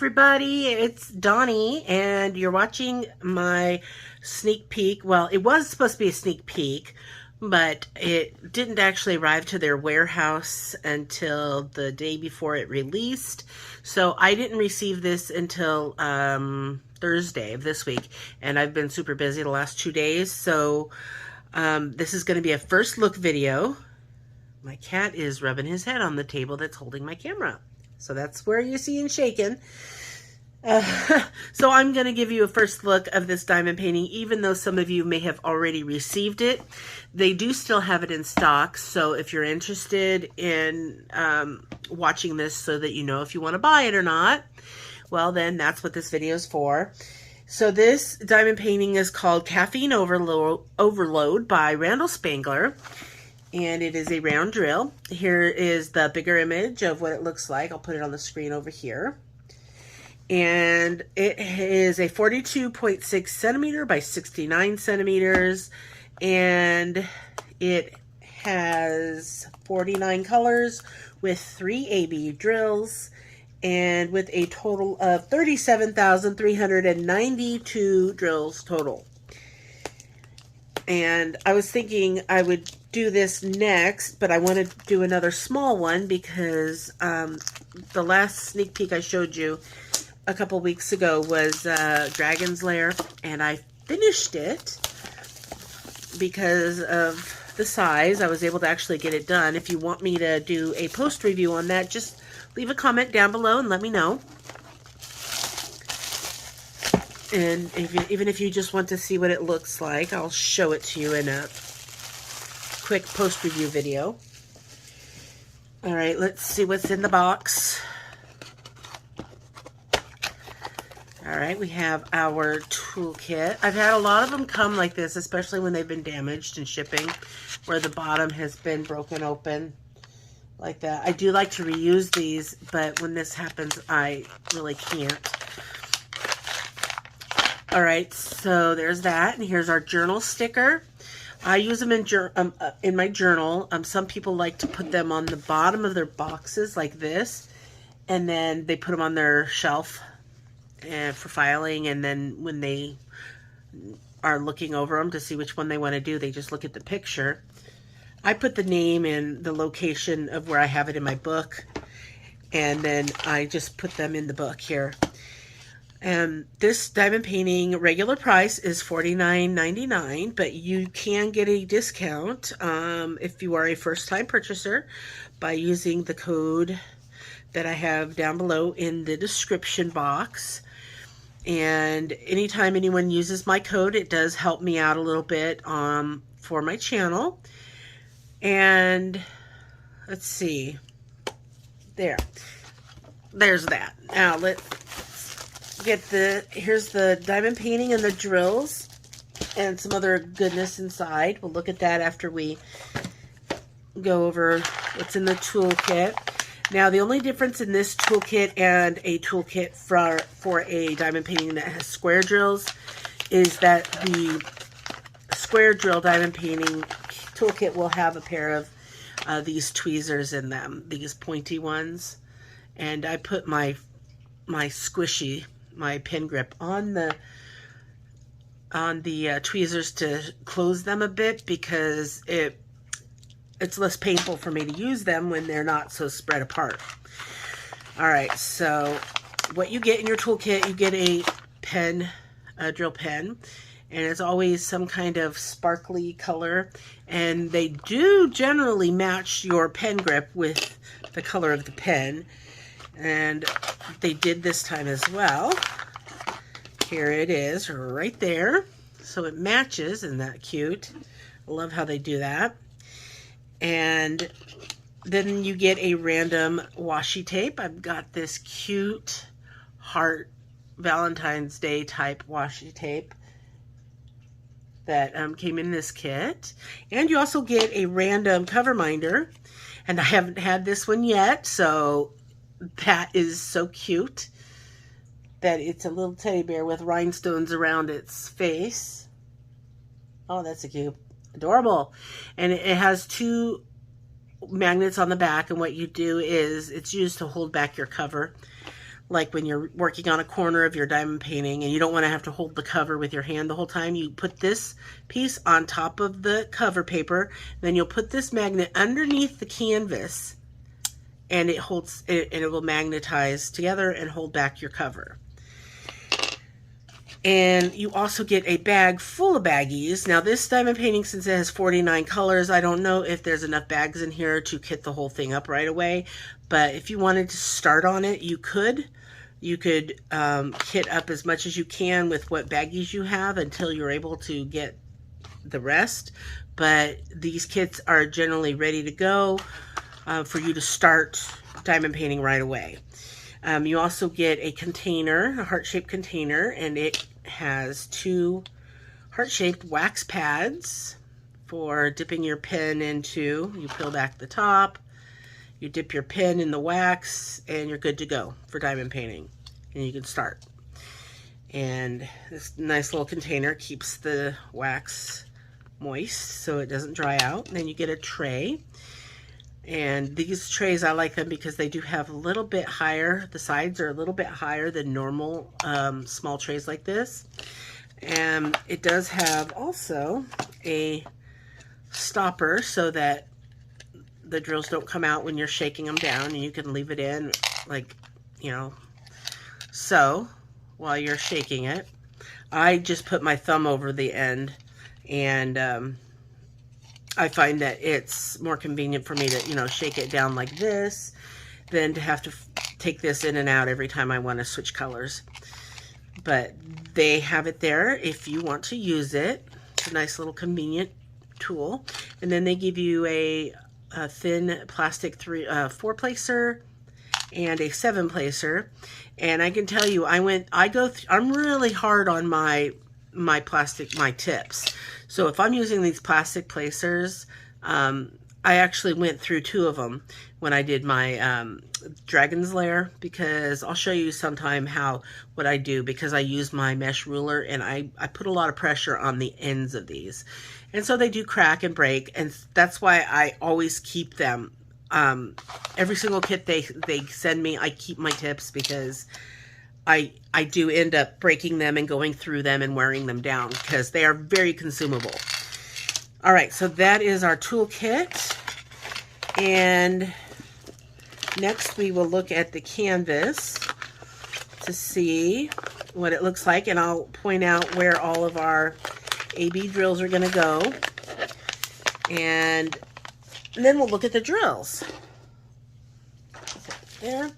everybody, it's Donnie and you're watching my sneak peek. Well, it was supposed to be a sneak peek, but it didn't actually arrive to their warehouse until the day before it released. So I didn't receive this until Thursday of this week, and I've been super busy the last 2 days. So this is going to be a first look video. My cat is rubbing his head on the table that's holding my camera. So that's where you see him shaking. So I'm going to give you a first look of this diamond painting, even though some of you may have already received it. They do still have it in stock, so if you're interested in watching this so that you know if you want to buy it or not, well then that's what this video is for. So this diamond painting is called Caffeine Overload by Randal Spangler. And it is a round drill. Here is the bigger image of what it looks like. I'll put it on the screen over here. And it is a 42.6 centimeter by 69 centimeters. And it has 49 colors with 3 AB drills. And with a total of 37,392 drills total. And I was thinking I would do this next, but I want to do another small one because the last sneak peek I showed you a couple weeks ago was Dragon's Lair, and I finished it because of the size. I was able to actually get it done. If you want me to do a post review on that, just leave a comment down below and let me know. And even if you just want to see what it looks like, I'll show it to you in a quick post-review video. All right, let's see what's in the box. All right, we have our toolkit. I've had a lot of them come like this, especially when they've been damaged in shipping, where the bottom has been broken open like that. I do like to reuse these, but when this happens, I really can't. All right, so there's that, and here's our journal sticker. I use them in my journal. Some people like to put them on the bottom of their boxes like this, and then they put them on their shelf for filing, and then when they are looking over them to see which one they want to do, they just look at the picture. I put the name and the location of where I have it in my book, and then I just put them in the book here. And this diamond painting regular price is $49.99, but you can get a discount if you are a first-time purchaser by using the code that I have down below in the description box. And anytime anyone uses my code, it does help me out a little bit for my channel. And let's see, there's that. Now let's get here's the diamond painting and the drills and some other goodness inside. We'll look at that after we go over what's in the toolkit. Now, the only difference in this toolkit and a toolkit for a diamond painting that has square drills is that the square drill diamond painting toolkit will have a pair of these tweezers in them, these pointy ones. And I put my squishy, my pen grip on the tweezers to close them a bit, because it's less painful for me to use them when they're not so spread apart. All right, so what you get in your toolkit, you get a pen, a drill pen, and it's always some kind of sparkly color, and they do generally match your pen grip with the color of the pen. And they did this time as well. Here it is right there. So it matches. Isn't that cute? I love how they do that. And then you get a random washi tape. I've got this cute heart Valentine's Day type washi tape that came in this kit. And you also get a random cover minder. And I haven't had this one yet, so that is so cute that it's a little teddy bear with rhinestones around its face. Oh, that's a cute, adorable. And it has 2 magnets on the back, and what you do is it's used to hold back your cover like when you're working on a corner of your diamond painting and you don't want to have to hold the cover with your hand the whole time, you put this piece on top of the cover paper, then you'll put this magnet underneath the canvas, and it holds it, and it will magnetize together and hold back your cover. And you also get a bag full of baggies. Now this diamond painting, since it has 49 colors, I don't know if there's enough bags in here to kit the whole thing up right away, but if you wanted to start on it, you could. You could kit up as much as you can with what baggies you have until you're able to get the rest. But these kits are generally ready to go for you to start diamond painting right away. You also get a container, a heart-shaped container, and it has 2 heart-shaped wax pads for dipping your pen into. You peel back the top, you dip your pen in the wax, and you're good to go for diamond painting. And you can start. And this nice little container keeps the wax moist so it doesn't dry out. And then you get a tray. And these trays, I like them because they do have a little bit higher, the sides are a little bit higher than normal small trays like this. And it does have also a stopper so that the drills don't come out when you're shaking them down, and you can leave it in like, you know, so while you're shaking it. I just put my thumb over the end, and I find that it's more convenient for me to, you know, shake it down like this than to have to take this in and out every time I want to switch colors. But they have it there if you want to use it. It's a nice little convenient tool. And then they give you a thin plastic 4-placer and a 7-placer. And I can tell you, I'm really hard on my tips. So if I'm using these plastic placers, I actually went through 2 of them when I did my dragon's lair, because I'll show you sometime what I do, because I use my mesh ruler and I put a lot of pressure on the ends of these. And so they do crack and break, and that's why I always keep them. Every single kit they send me, I keep my tips, because I do end up breaking them and going through them and wearing them down because they are very consumable. All right, so that is our toolkit. And next we will look at the canvas to see what it looks like. And I'll point out where all of our AB drills are going to go. And then we'll look at the drills. There.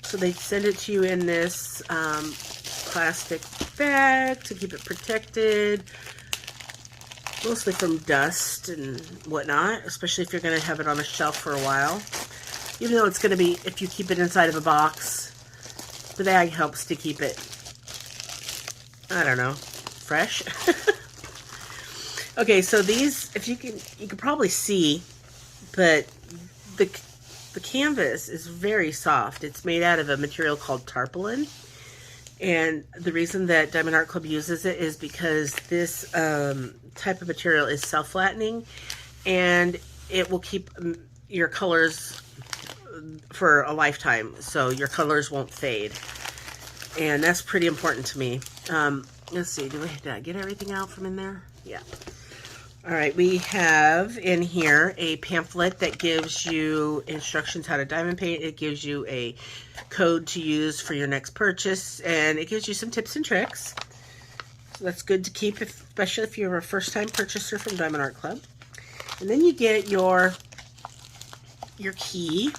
So they send it to you in this plastic bag to keep it protected, mostly from dust and whatnot, especially if you're going to have it on a shelf for a while. Even though it's going to be, if you keep it inside of a box, the bag helps to keep it, I don't know, fresh. Okay, so these, if you can probably see, but the canvas is very soft. It's made out of a material called tarpaulin. And the reason that Diamond Art Club uses it is because this type of material is self-flattening, and it will keep your colors for a lifetime, so your colors won't fade. And that's pretty important to me. Let's see, did I get everything out from in there? Yeah. All right, we have in here a pamphlet that gives you instructions how to diamond paint. It gives you a code to use for your next purchase, and it gives you some tips and tricks. So that's good to keep, especially if you're a first-time purchaser from Diamond Art Club. And then you get your key,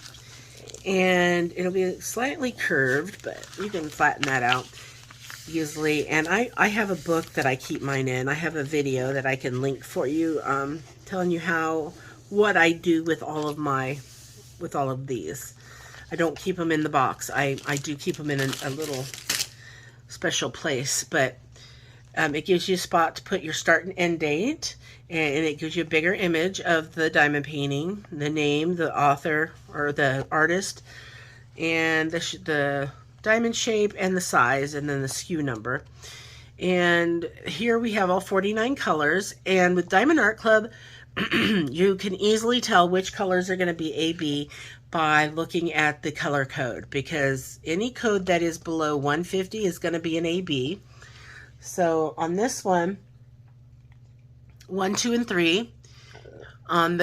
and it'll be slightly curved, but you can flatten that out easily. And I have a book that I keep mine in. I have a video that I can link for you, telling you what I do with all of these. I don't keep them in the box. I do keep them in a little special place, but it gives you a spot to put your start and end date, and it gives you a bigger image of the diamond painting, the name, the author or the artist, and the diamond shape and the size, and then the SKU number. And here we have all 49 colors. And with Diamond Art Club, You can easily tell which colors are going to be AB by looking at the color code, because any code that is below 150 is going to be an AB. So on this one, 1, 2, and 3 on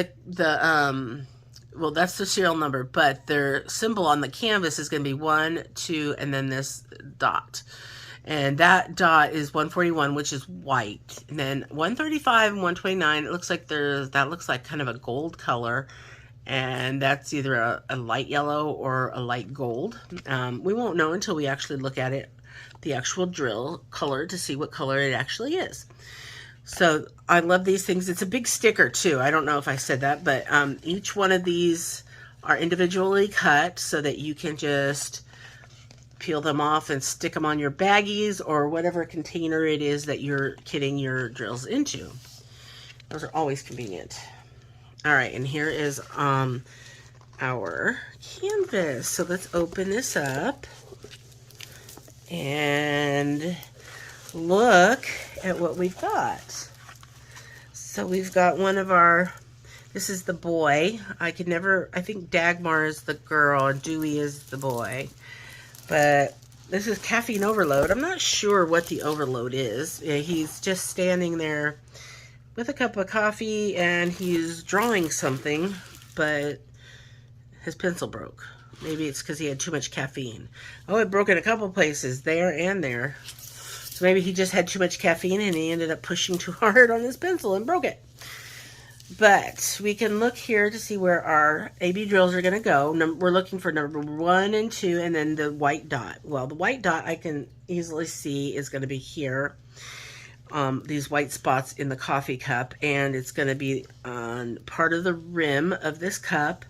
well, that's the serial number, but their symbol on the canvas is going to be 1, 2, and then this dot. And that dot is 141, which is white. And then 135 and 129, it looks like that looks like kind of a gold color. And that's either a light yellow or a light gold. We won't know until we actually look at it, the actual drill color, to see what color it actually is. So I love these things. It's a big sticker too. I don't know if I said that, but each one of these are individually cut so that you can just peel them off and stick them on your baggies or whatever container it is that you're kitting your drills into. Those are always convenient. All right, and here is our canvas. So let's open this up and look at what we've got. So we've got one of our, this is the boy. I think Dagmar is the girl and Dewey is the boy. But this is Caffeine Overload. I'm not sure what the overload is. He's just standing there with a cup of coffee and he's drawing something, but his pencil broke. Maybe it's because he had too much caffeine. Oh, it broke in a couple places, there and there. So maybe he just had too much caffeine and he ended up pushing too hard on his pencil and broke it. But we can look here to see where our AB drills are going to go. We're looking for number 1 and 2 and then the white dot. Well, the white dot I can easily see is going to be here. These white spots in the coffee cup, and it's going to be on part of the rim of this cup.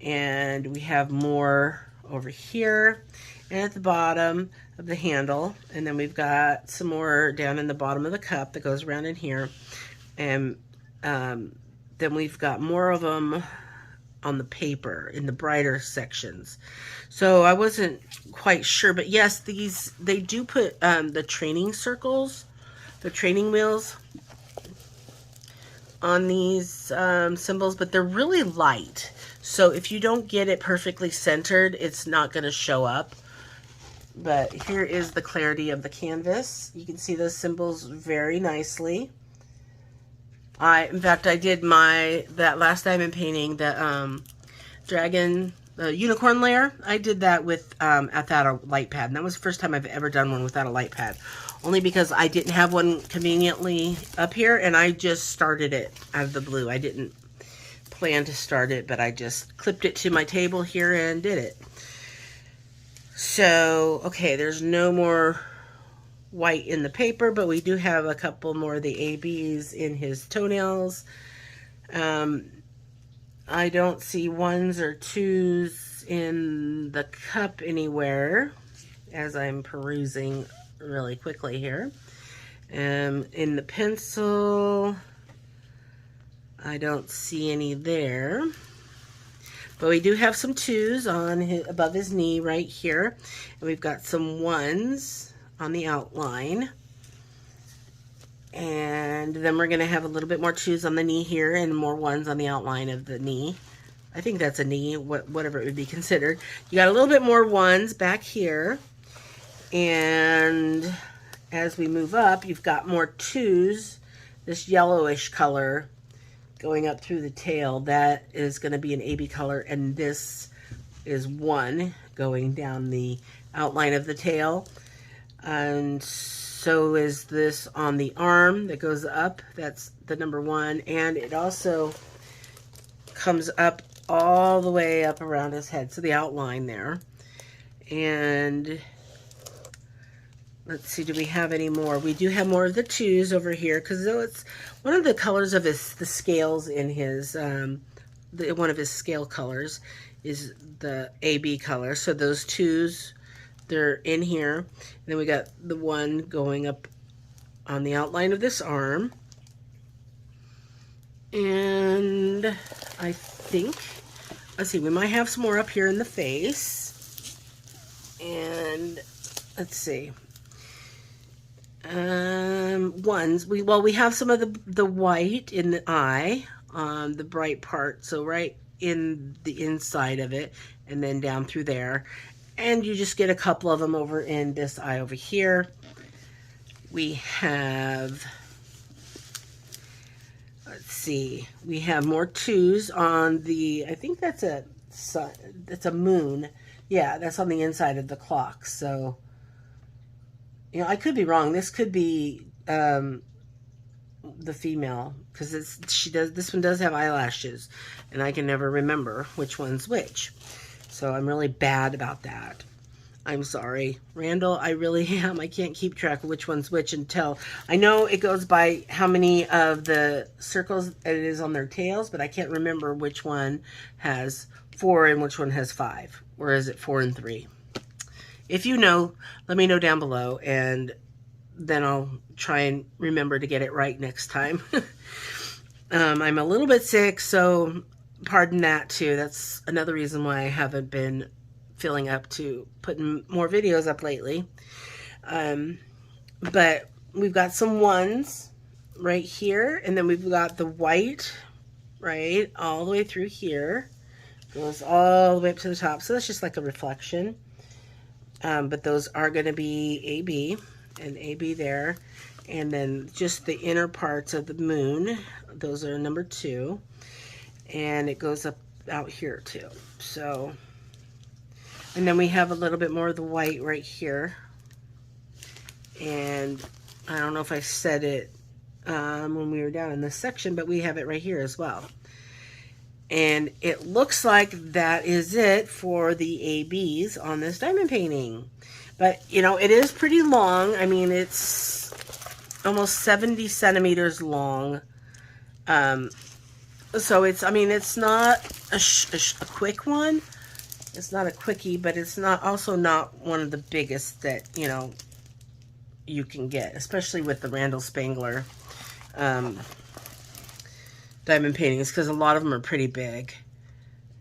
And we have more over here and at the bottom of the handle. And then we've got some more down in the bottom of the cup that goes around in here. And then we've got more of them on the paper in the brighter sections. So I wasn't quite sure, but yes, they do put the training circles, the training wheels on these symbols, but they're really light. So if you don't get it perfectly centered, it's not going to show up. But here is the clarity of the canvas. You can see those symbols very nicely. In fact, I did that last diamond painting, the dragon, the unicorn layer. I did that without a light pad. And that was the first time I've ever done one without a light pad. Only because I didn't have one conveniently up here, and I just started it out of the blue. I didn't plan to start it, but I just clipped it to my table here and did it. So, okay, there's no more white in the paper, but we do have a couple more of the ABs in his toenails. I don't see 1s or 2s in the cup anywhere as I'm perusing really quickly here. In the pencil, I don't see any there. But we do have some 2s on above his knee right here. And we've got some 1s on the outline. And then we're going to have a little bit more 2s on the knee here and more 1s on the outline of the knee. I think that's a knee, whatever it would be considered. You got a little bit more 1s back here. And as we move up, you've got more 2s, this yellowish color going up through the tail. That is going to be an AB color, and this is 1 going down the outline of the tail. And so is this on the arm that goes up. That's the number 1, and it also comes up all the way up around his head, so the outline there. And let's see, do we have any more? We do have more of the 2s over here, because though it's one of the colors of the scales in his, one of his scale colors is the AB color. So those 2s, they're in here. And then we got the 1 going up on the outline of this arm. And I think, let's see, we might have some more up here in the face. And let's see. 1s. We have some of the white in the eye on the bright part, so right in the inside of it, and then down through there. And you just get a couple of them over in this eye over here. We have, let's see, we have more 2s on the, I think that's a sun, that's a moon. Yeah, that's on the inside of the clock. So, you know, I could be wrong. This could be the female, because this one does have eyelashes, and I can never remember which one's which. So I'm really bad about that. I'm sorry, Randall, I really am. I can't keep track of which one's which until I know it goes by how many of the circles it is on their tails, but I can't remember which one has 4 and which one has 5. Or is it 4 and 3? If you know, let me know down below, and then I'll try and remember to get it right next time. I'm a little bit sick, so pardon that too. That's another reason why I haven't been feeling up to putting more videos up lately. But we've got some 1s right here, and then we've got the white right all the way through here. Goes all the way up to the top, so that's just like a reflection. But those are going to be AB and AB there. And then just the inner parts of the moon, those are number 2. And it goes up out here too. So, and then we have a little bit more of the white right here. And I don't know if I said it when we were down in this section, but we have it right here as well. And it looks like that is it for the ABs on this diamond painting. But, you know, it is pretty long. I mean, it's almost 70 centimeters long. So it's, I mean, it's not a quick one. It's not a quickie, but it's not also not one of the biggest that, you know, you can get, especially with the Randal Spangler diamond paintings, because a lot of them are pretty big,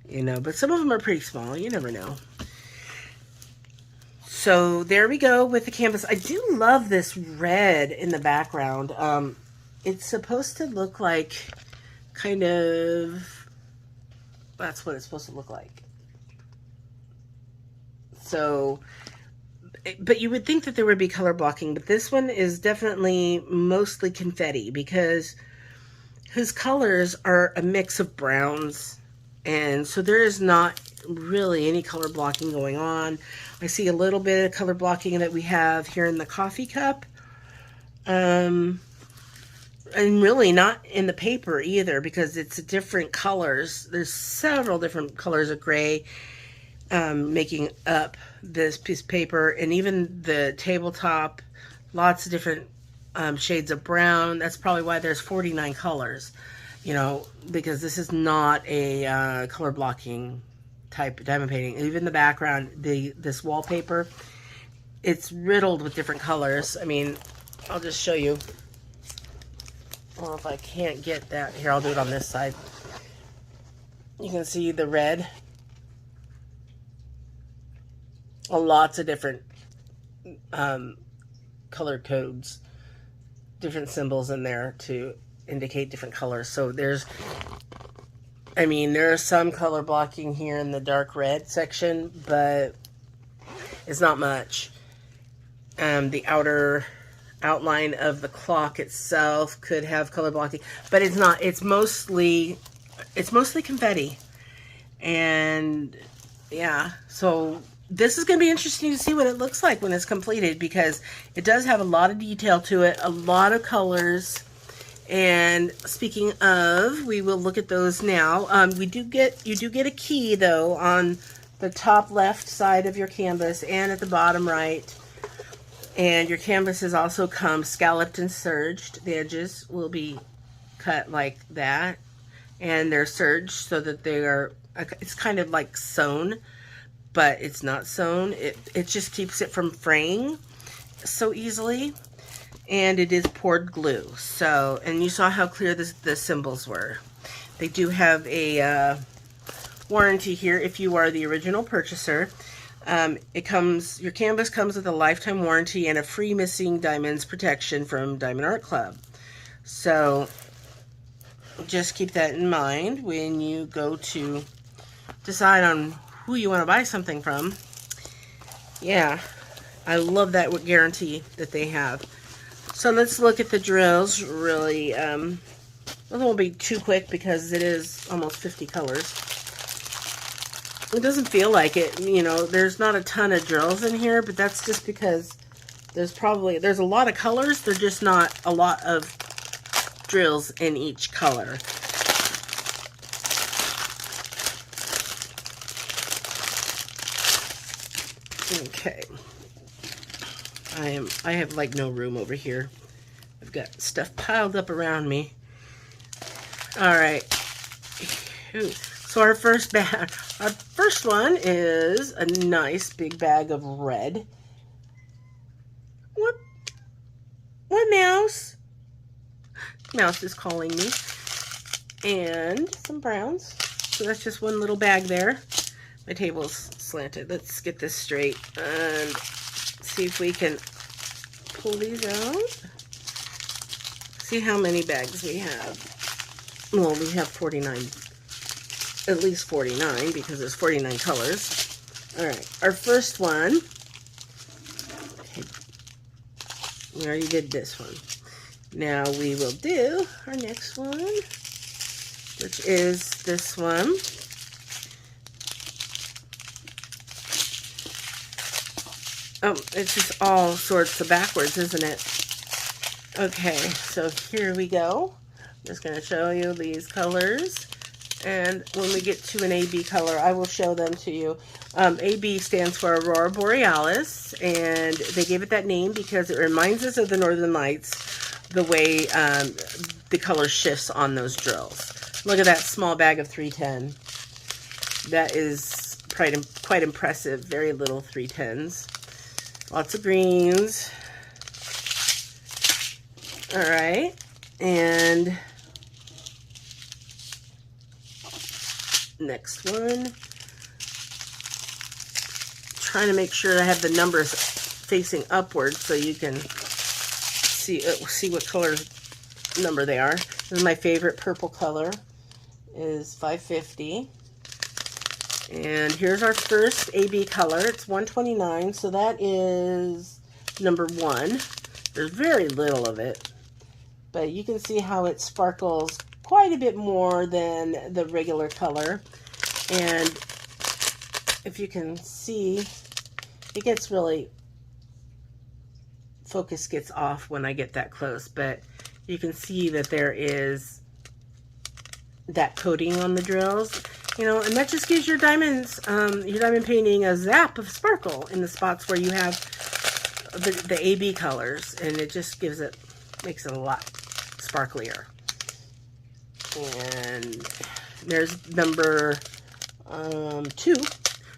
you know, but some of them are pretty small. You never know. So there we go with the canvas. I do love this red in the background. It's supposed to look like kind of, that's what it's supposed to look like. So, but you would think that there would be color blocking, but this one is definitely mostly confetti, because his colors are a mix of browns, and so there is not really any color blocking going on. I see a little bit of color blocking that we have here in the coffee cup, and really not in the paper either, because it's different colors. There's several different colors of gray making up this piece of paper, and even the tabletop, lots of different shades of brown. That's probably why there's 49 colors, you know, because this is not a color blocking type diamond painting. Even the background, this wallpaper, it's riddled with different colors. I mean, I'll just show you. Well, if I can't get that, here, I'll do it on this side. You can see the red. Lots of different color codes, different symbols in there to indicate different colors. So there's, I mean, there's some color blocking here in the dark red section, but it's not much. The outer outline of the clock itself could have color blocking, but it's not. It's mostly confetti. And yeah, so this is going to be interesting to see what it looks like when it's completed, because it does have a lot of detail to it, a lot of colors. And speaking of, we will look at those now. You do get a key though on the top left side of your canvas and at the bottom right. And your canvases also come scalloped and serged. The edges will be cut like that, and they're serged so that they are, it's kind of like sewn, but it's not sewn. It just keeps it from fraying so easily. And it is poured glue. So, and you saw how clear the symbols were. They do have a warranty here if you are the original purchaser. Your canvas comes with a lifetime warranty and a free missing diamonds protection from Diamond Art Club. So just keep that in mind when you go to decide on who you want to buy something from. Yeah, I love that guarantee that they have. So let's look at the drills really. It won't be too quick because it is almost 50 colors. It doesn't feel like it, you know, there's not a ton of drills in here, but that's just because there's a lot of colors, there's just not a lot of drills in each color. Okay. I have like no room over here. I've got stuff piled up around me. All right. So our first one is a nice big bag of red. What mouse? Mouse is calling me. And some browns. So that's just one little bag there. My table's slanted. Let's get this straight and see if we can pull these out. See how many bags we have. Well, we have 49. At least 49 because there's 49 colors. Alright, our first one. Okay. We already did this one. Now we will do our next one, which is this one. Oh, it's just all sorts of backwards, isn't it? Okay, so here we go. I'm just going to show you these colors. And when we get to an AB color, I will show them to you. AB stands for Aurora Borealis, and they gave it that name because it reminds us of the Northern Lights, the way the color shifts on those drills. Look at that small bag of 310. That is quite impressive. Very little 310s. Lots of greens. All right, and next one. Trying to make sure I have the numbers facing upwards so you can see what color number they are. This is my favorite purple color. Is 550. And here's our first AB color. It's 129, so that is number 1. There's very little of it, but you can see how it sparkles quite a bit more than the regular color. And if you can see, it gets really, focus gets off when I get that close, but you can see that there is that coating on the drills, you know, and that just gives your diamonds, your diamond painting a zap of sparkle in the spots where you have the AB colors, and it just makes it a lot sparklier. And there's number 2.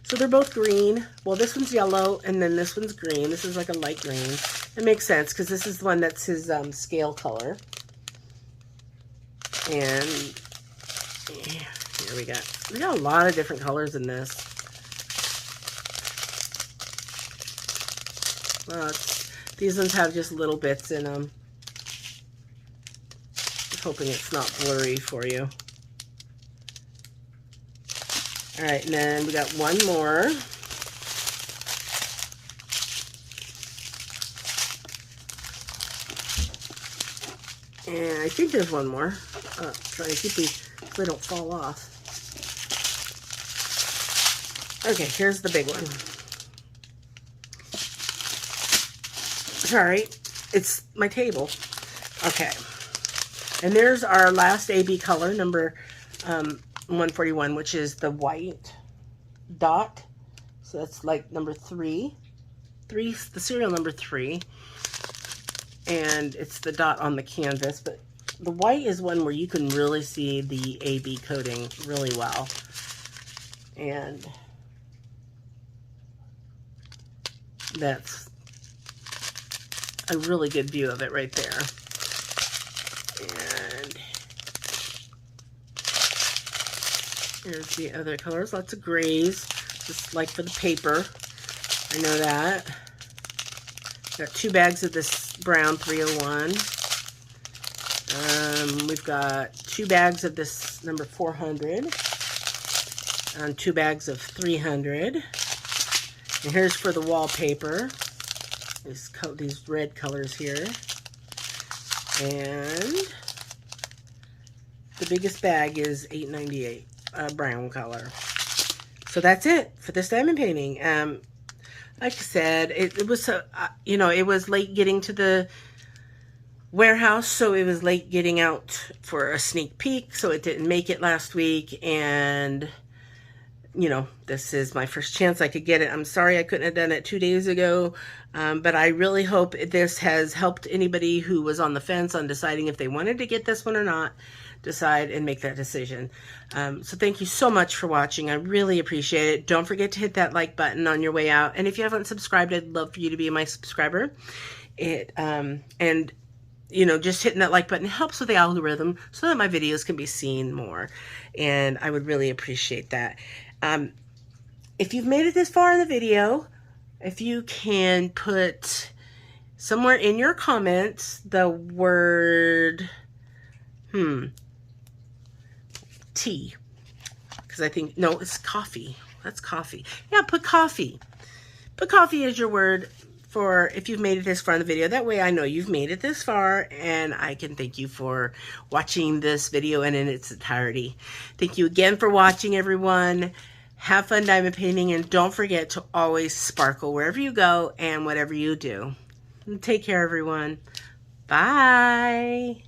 So they're both green. Well, this one's yellow, and then this one's green. This is like a light green. It makes sense because this is the one that's his scale color. And yeah, here we got a lot of different colors in this. These ones have just little bits in them. Just hoping it's not blurry for you. All right, and then we got one more. And I think there's one more. Trying to keep these so they don't fall off. Okay, here's the big one. Sorry, it's my table. Okay. And there's our last AB color, number 141, which is the white dot. So that's like number 3. The serial number 3. And it's the dot on the canvas, but the white is one where you can really see the AB coating really well. And that's a really good view of it right there. And here's the other colors, lots of grays, just like for the paper. I know that. Got 2 bags of this brown 301. We've got 2 bags of this number 400 and 2 bags of 300. And here's for the wallpaper. These red colors here. And the biggest bag is $8.98, brown color. So that's it for this diamond painting. Like I said, it was, you know, it was late getting to the warehouse, so it was late getting out for a sneak peek, so it didn't make it last week. And, you know, this is my first chance I could get it. I'm sorry I couldn't have done it 2 days ago, but I really hope this has helped anybody who was on the fence on deciding if they wanted to get this one or not, decide and make that decision. So thank you so much for watching. I really appreciate it. Don't forget to hit that like button on your way out. And if you haven't subscribed, I'd love for you to be my subscriber. And you know, just hitting that like button helps with the algorithm so that my videos can be seen more. And I would really appreciate that. If you've made it this far in the video, if you can put somewhere in your comments the word tea, because I think, no, it's coffee. That's coffee. Yeah, put coffee. Put coffee as your word for if you've made it this far in the video. That way I know you've made it this far, and I can thank you for watching this video and in its entirety. Thank you again for watching, everyone. Have fun diamond painting, and don't forget to always sparkle wherever you go and whatever you do. Take care, everyone. Bye.